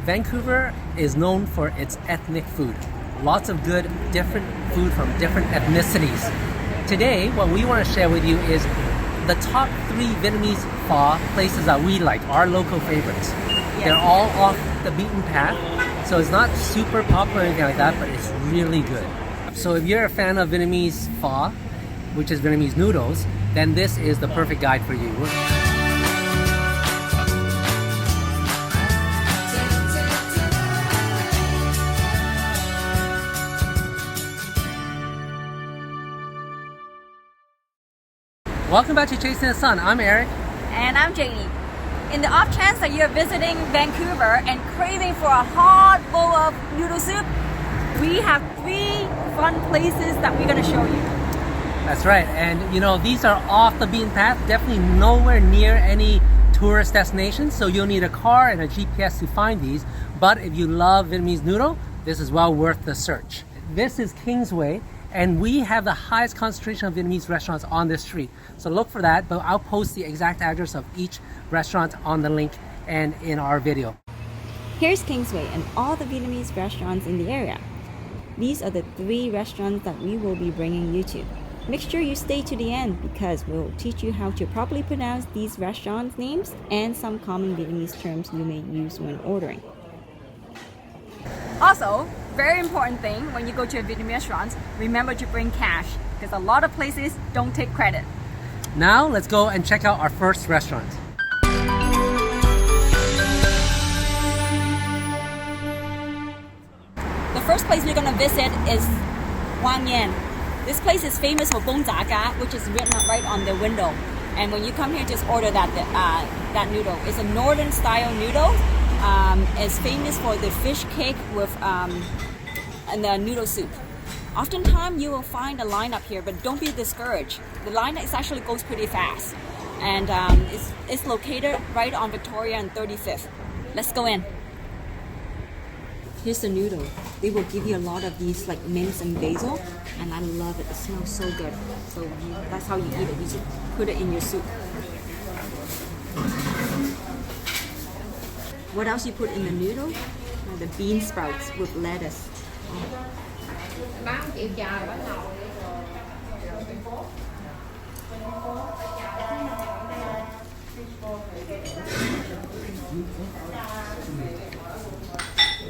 Vancouver is known for its ethnic food. Lots of good, different food from different ethnicities. Today, what we want to share with you is the top 3 Vietnamese pho places that we like, our local favorites. Yes. They're all off the beaten path, so it's not super popular or anything like that, but it's really good. So if you're a fan of Vietnamese pho, which is Vietnamese noodles, then this is the perfect guide for you. Welcome back to Chasing the Sun. I'm Eric. And I'm Jamie. In the off chance that you're visiting Vancouver and craving for a hot bowl of noodle soup, we have 3 fun places that we're going to show you. That's right. And you know, these are off the beaten path, definitely nowhere near any tourist destinations, so you'll need a car and a GPS to find these. But if you love Vietnamese noodle, this is well worth the search. This is Kingsway, and we have the highest concentration of Vietnamese restaurants on this street. So look for that, but I'll post the exact address of each restaurant on the link and in our video. Here's Kingsway and all the Vietnamese restaurants in the area. These are the 3 restaurants that we will be bringing you to. Make sure you stay to the end because we'll teach you how to properly pronounce these restaurants' names and some common Vietnamese terms you may use when ordering. Also, very important thing when you go to a Vietnamese restaurant, remember to bring cash because a lot of places don't take credit. Now let's go and check out our first restaurant. The first place we're going to visit is Hoang Yen. This place is famous for bông chả cá, which is written right on the window. And when you come here, just order that noodle. It's a northern style noodle. It's famous for the fish cake with and the noodle soup. Oftentimes you will find a lineup here, but don't be discouraged. The lineup actually goes pretty fast, and it's located right on Victoria and 35th. Let's go in. Here's the noodle. They will give you a lot of these like mince and basil, and I love it. It smells so good. So that's how you eat it. You just put it in your soup. What else you put in the noodle? The bean sprouts with lettuce. There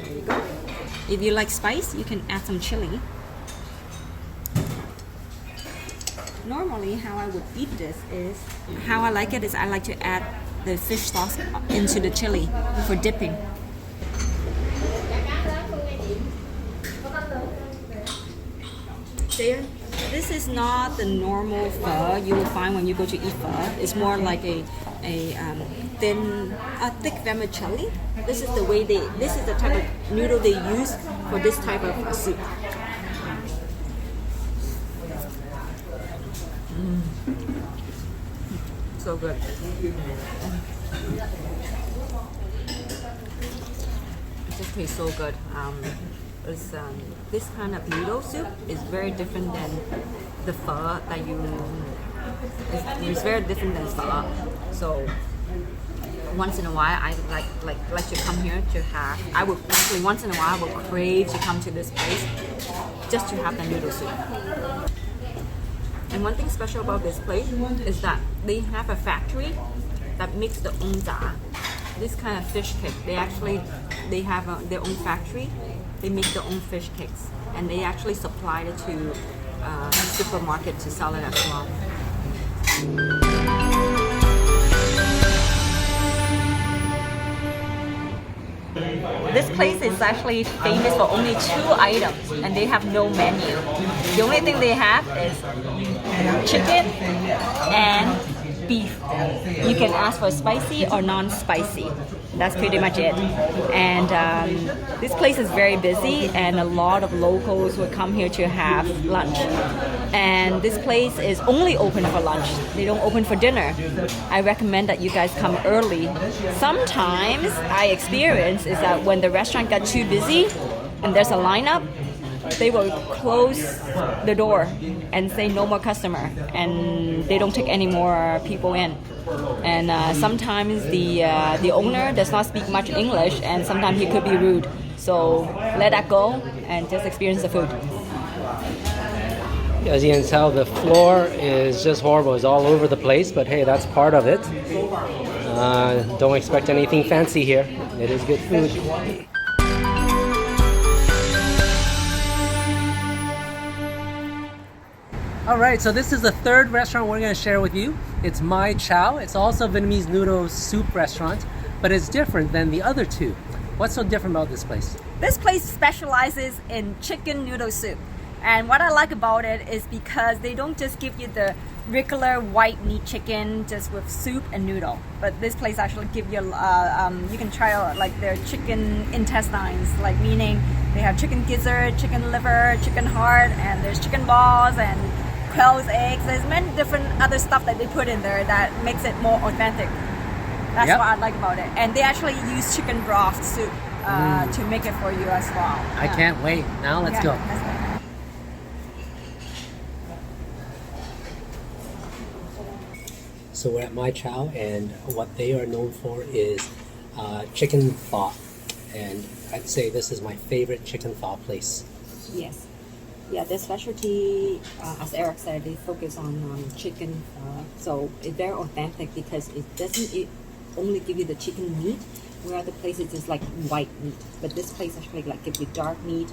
you go. If you like spice, you can add some chili. Normally, how I would eat this is, how I like it is I like to add the fish sauce into the chili for dipping. This is not the normal pho you will find when you go to eat pho. It's more like a thick vermicelli. This is the type of noodle they use for this type of soup. So good. It just tastes so good. This kind of noodle soup is very different than the pho that you. It's very different than pho. So once in a while, I like to come here to have. I would actually once in a while I would crave to come to this place just to have the noodle soup. And one thing special about this place is that they have a factory that makes the ong chả. This kind of fish cake, they have their own factory. They make their own fish cakes, and they actually supply it to a supermarket to sell it as well. This place is actually famous for only 2 items, and they have no menu. The only thing they have is chicken and beef. You can ask for spicy or non-spicy. That's pretty much it. And this place is very busy, and a lot of locals will come here to have lunch. And this place is only open for lunch. They don't open for dinner. I recommend that you guys come early. Sometimes I experience is that when the restaurant got too busy and there's a lineup, they will close the door and say no more customer, and they don't take any more people in. And sometimes the owner does not speak much English, and sometimes he could be rude. So let that go and just experience the food. As you can tell, the floor is just horrible. It's all over the place, but hey, that's part of it. Don't expect anything fancy here. It is good food. All right, so this is the third restaurant we're going to share with you. It's My Chau. It's also a Vietnamese noodle soup restaurant, but it's different than the other two. What's so different about this place? This place specializes in chicken noodle soup. And what I like about it is because they don't just give you the regular white meat chicken just with soup and noodle. But this place actually give you, you can try out like their chicken intestines, like meaning they have chicken gizzard, chicken liver, chicken heart, and there's chicken balls and quail's eggs. There's many different other stuff that they put in there that makes it more authentic. That's what I like about it. And they actually use chicken broth soup to make it for you as well. I can't wait. Now let's go. So we're at My Chau, and what they are known for is chicken pho. And I'd say this is my favorite chicken pho place. Yes. Yeah, their specialty, as Eric said, they focus on chicken. So it's very authentic because it doesn't only give you the chicken meat, where other places is like white meat. But this place actually like gives you dark meat,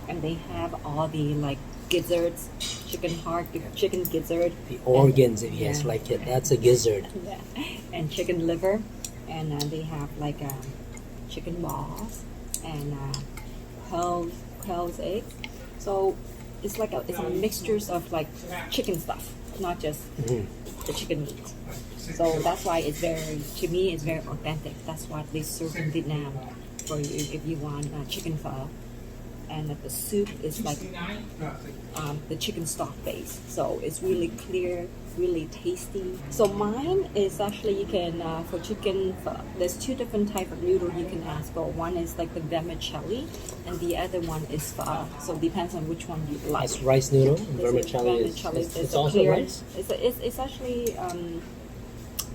and they have all the like gizzards, chicken heart, chicken gizzard. The organs, if you guys like it, that's a gizzard. Yeah, and chicken liver, and they have like chicken balls and quail's eggs. So it's like it's a mixtures of like chicken stuff, not just the chicken meat. So that's why it's very, to me, it's very authentic. That's what they serve in Vietnam for you if you want chicken pho. And the soup is like the chicken stock base, so it's really clear, really tasty. So mine is actually, you can for chicken pho, there's two different type of noodle you can ask for. One is like the vermicelli, and the other one is pho. So it depends on which one you like. It's rice noodle. Vermicelli is it's also clear, rice. It's actually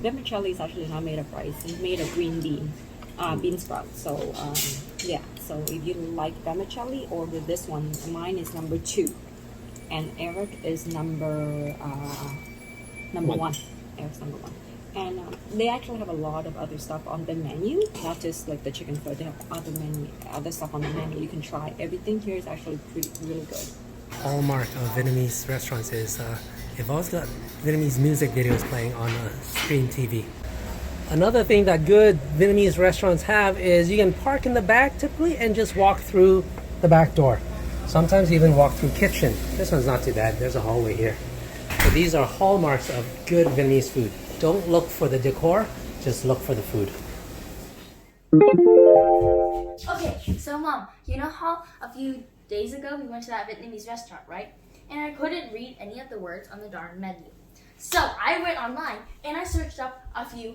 vermicelli is actually not made of rice. It's made of green bean sprouts. So yeah. So if you like vermicelli, order this one. Mine is number 2, and Eric is number one. Eric's number 1. And they actually have a lot of other stuff on the menu, not just like the chicken pho. They have other stuff on the menu. You can try. Everything here is actually really good. Hallmark of Vietnamese restaurants is they've always got Vietnamese music videos playing on screen TV. Another thing that good Vietnamese restaurants have is you can park in the back typically and just walk through the back door. Sometimes even walk through kitchen. This one's not too bad. There's a hallway here. But these are hallmarks of good Vietnamese food. Don't look for the decor, just look for the food. Okay, so Mom, you know how a few days ago we went to that Vietnamese restaurant, right? And I couldn't read any of the words on the darn menu. So I went online and I searched up a few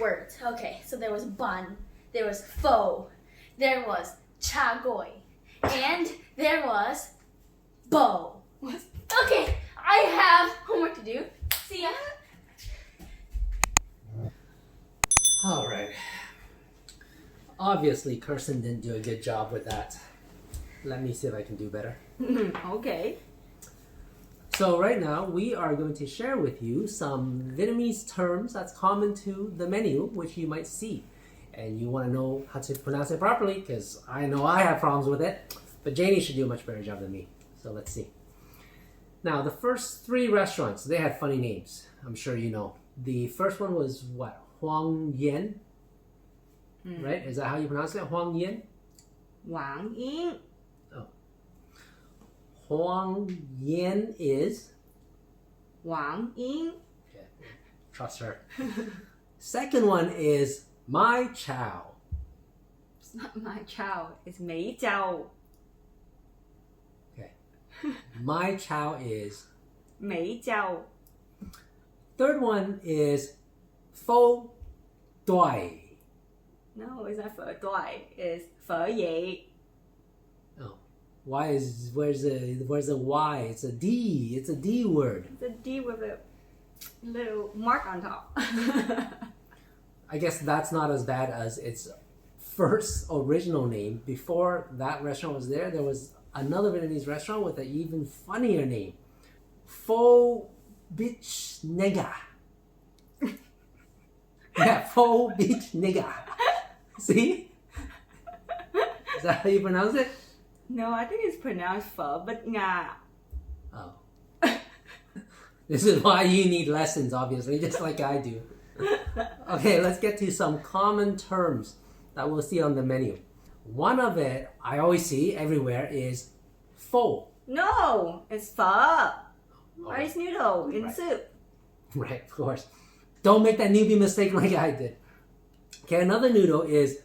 words. Okay, so there was bun, there was pho, there was cha goi, and there was bo. Okay, I have homework to do. See ya. All right. Obviously, Kirsten didn't do a good job with that. Let me see if I can do better. Okay. So right now, we are going to share with you some Vietnamese terms that's common to the menu, which you might see. And you want to know how to pronounce it properly, because I know I have problems with it, but Janie should do a much better job than me. So let's see. Now, the first 3 restaurants, they had funny names. I'm sure you know. The first one was what? Hoang Yen? Right? Is that how you pronounce it? Hoang Yen? Hoang Yen. Oh. Hoang Yen is? Hoang Yen. Okay. Trust her. Second one is My Chau. It's not My Chau. It's Mei Chau. Okay. My Chau is? Mei Chau. Third one is Pho Duy. No, it's not Pho Duy. It's Pho Ye. Oh. Where's the Y? It's a D. It's a D word. It's a D with a little mark on top. I guess that's not as bad as its first original name. Before that restaurant was there was another Vietnamese restaurant with an even funnier name. Pho Beach Nega. Yeah, Pho Beach Nega. See? Is that how you pronounce it? No, I think it's pronounced pho, but nah. Oh. This is why you need lessons, obviously, just like I do. Okay, let's get to some common terms that we'll see on the menu. One of it I always see everywhere is pho. No, it's pho. Rice noodle in Right. soup. Right, of course. Don't make that newbie mistake like I did. Okay, another noodle is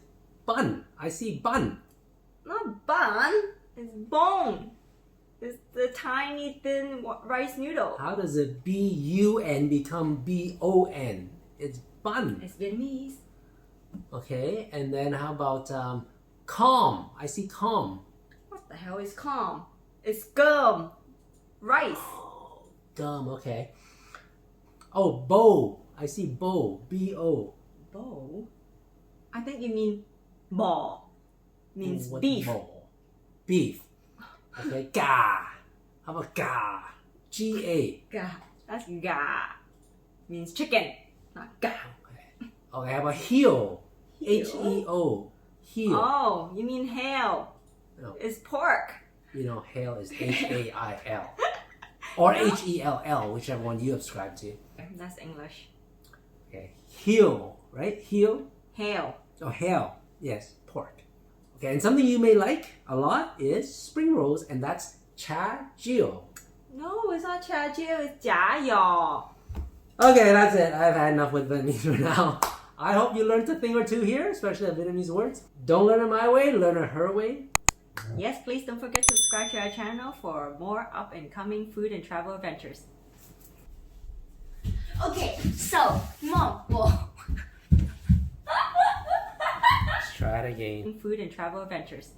bun. I see bun. Not bun, it's bone. It's the tiny thin rice noodle. How does a B-U-N become B-O-N? It's bun. It's Vietnamese. Okay, and then how about calm? I see calm. What the hell is calm? It's gum. Rice. Oh, gum, okay. Oh, bow. I see bow. B-O. Bowl? I think you mean ball. Means What's beef. bow? Beef. Okay, ga. How about ga? G-A. Ga. That's ga. Means chicken. Not ga. Okay, how about heel? Heel? H-E-O. Heel. Oh, you mean hail. No. It's pork. You know, hail is H-A-I-L. Or H-E-L-L, whichever one you subscribe to. That's English. Okay, heel, right? Heel? Hail. Oh, hail. Yes, pork. Okay, and something you may like a lot is spring rolls, and that's cha jiu. No, it's not cha jiu, it's jia yao. Okay, that's it. I've had enough with Vietnamese for now. I hope you learned a thing or two here, especially the Vietnamese words. Don't learn it my way, learn it her way. Yes, please don't forget to subscribe to our channel for more up and coming food and travel adventures. Okay, so, Mom, well, Let's try it again. Food and travel adventures.